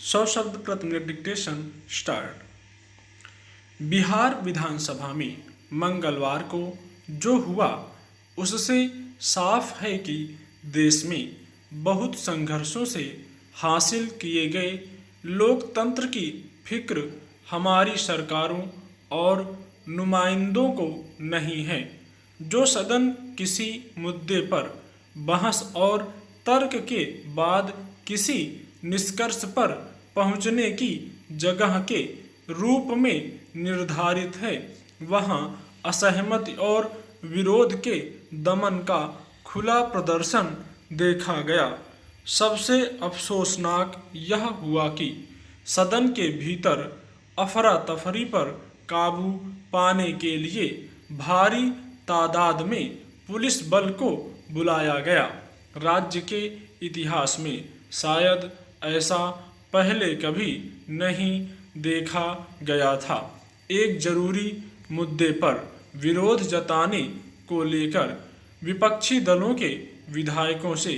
100 शब्द प्रति minute dictation start. Bihar विधानसभा में मंगलवार को जो हुआ उससे साफ है कि देश में बहुत संघर्षों से हासिल किए गए लोकतंत्र की फिक्र हमारी सरकारों और नुमाइंदों को नहीं है। जो सदन किसी मुद्दे पर बहस और तर्क के बाद किसी निष्कर्ष पर पहुंचने की जगह के रूप में निर्धारित है, वहां असहमति और विरोध के दमन का खुला प्रदर्शन देखा गया। सबसे अफसोसनाक यह हुआ कि सदन के भीतर अफरा तफरी पर काबू पाने के लिए भारी तादाद में पुलिस बल को बुलाया गया। राज्य के इतिहास में शायद ऐसा पहले कभी नहीं देखा गया था। एक जरूरी मुद्दे पर विरोध जताने को लेकर विपक्षी दलों के विधायकों से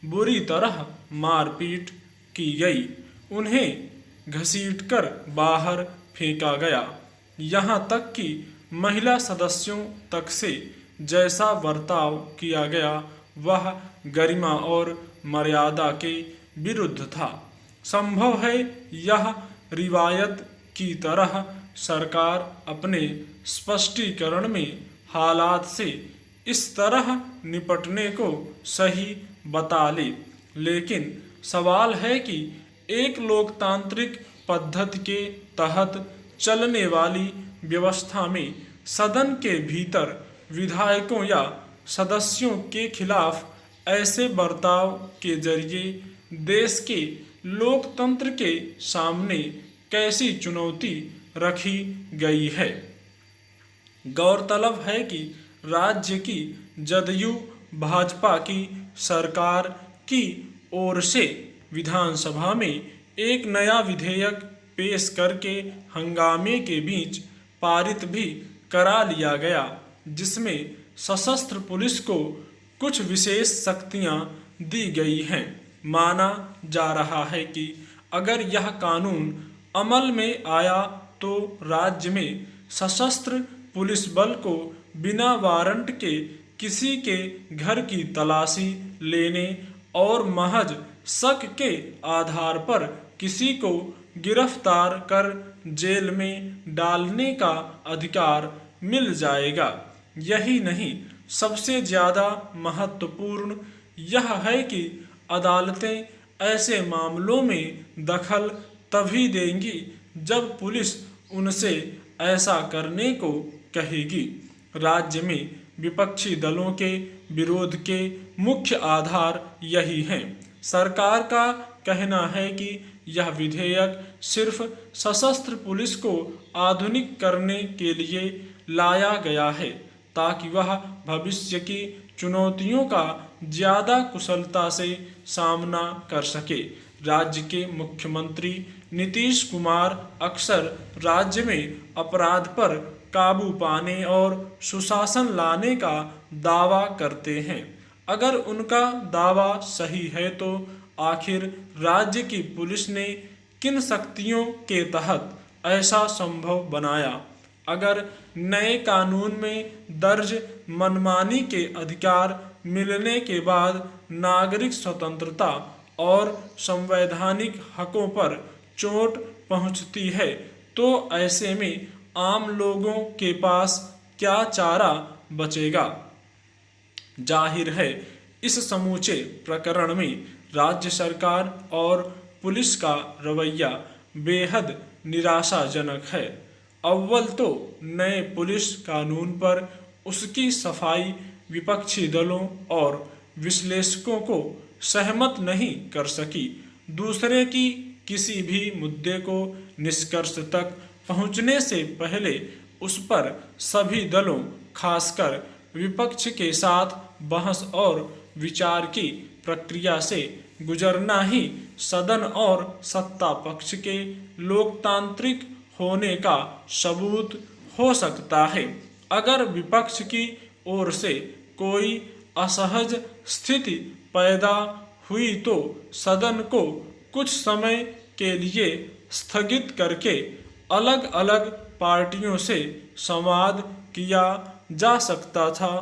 बुरी तरह मारपीट की गई, उन्हें घसीटकर बाहर फेंका गया। यहाँ तक कि महिला सदस्यों तक से जैसा बर्ताव किया गया वह गरिमा और मर्यादा के विरुद्ध था। संभव है यह रिवायत की तरह सरकार अपने स्पष्टीकरण में हालात से इस तरह निपटने को सही बता ले, लेकिन सवाल है कि एक लोकतांत्रिक पद्धति के तहत चलने वाली व्यवस्था में सदन के भीतर विधायकों या सदस्यों के खिलाफ ऐसे बर्ताव के जरिए देश के लोकतंत्र के सामने कैसी चुनौती रखी गई है। गौरतलब है कि राज्य की जदयू भाजपा की सरकार की ओर से विधानसभा में एक नया विधेयक पेश करके हंगामे के बीच पारित भी करा लिया गया, जिसमें सशस्त्र पुलिस को कुछ विशेष शक्तियां दी गई हैं। माना जा रहा है कि अगर यह कानून अमल में आया तो राज्य में सशस्त्र पुलिस बल को बिना वारंट के किसी के घर की तलाशी लेने और महज शक के आधार पर किसी को गिरफ्तार कर जेल में डालने का अधिकार मिल जाएगा। यही नहीं, सबसे ज़्यादा महत्वपूर्ण यह है कि अदालतें ऐसे मामलों में दखल तभी देंगी जब पुलिस उनसे ऐसा करने को कहेगी। राज्य में विपक्षी दलों के विरोध के मुख्य आधार यही हैं। सरकार का कहना है कि यह विधेयक सिर्फ सशस्त्र पुलिस को आधुनिक करने के लिए लाया गया है ताकि वह भविष्य की चुनौतियों का ज़्यादा कुशलता से सामना कर सके। राज्य के मुख्यमंत्री नीतीश कुमार अक्सर राज्य में अपराध पर काबू पाने और सुशासन लाने का दावा करते हैं। अगर उनका दावा सही है तो आखिर राज्य की पुलिस ने किन शक्तियों के तहत ऐसा संभव बनाया? अगर नए कानून में दर्ज मनमानी के अधिकार मिलने के बाद नागरिक स्वतंत्रता और संवैधानिक हकों पर चोट पहुंचती है तो ऐसे में आम लोगों के पास क्या चारा बचेगा? जाहिर है इस समूचे प्रकरण में राज्य सरकार और पुलिस का रवैया बेहद निराशाजनक है। अव्वल तो नए पुलिस कानून पर उसकी सफाई विपक्षी दलों और विश्लेषकों को सहमत नहीं कर सकी। दूसरे की किसी भी मुद्दे को निष्कर्ष तक पहुंचने से पहले उस पर सभी दलों खासकर विपक्ष के साथ बहस और विचार की प्रक्रिया से गुजरना ही सदन और सत्ता पक्ष के लोकतांत्रिक होने का सबूत हो सकता है। अगर विपक्ष की ओर से कोई असहज स्थिति पैदा हुई तो सदन को कुछ समय के लिए स्थगित करके अलग अलग पार्टियों से संवाद किया जा सकता था।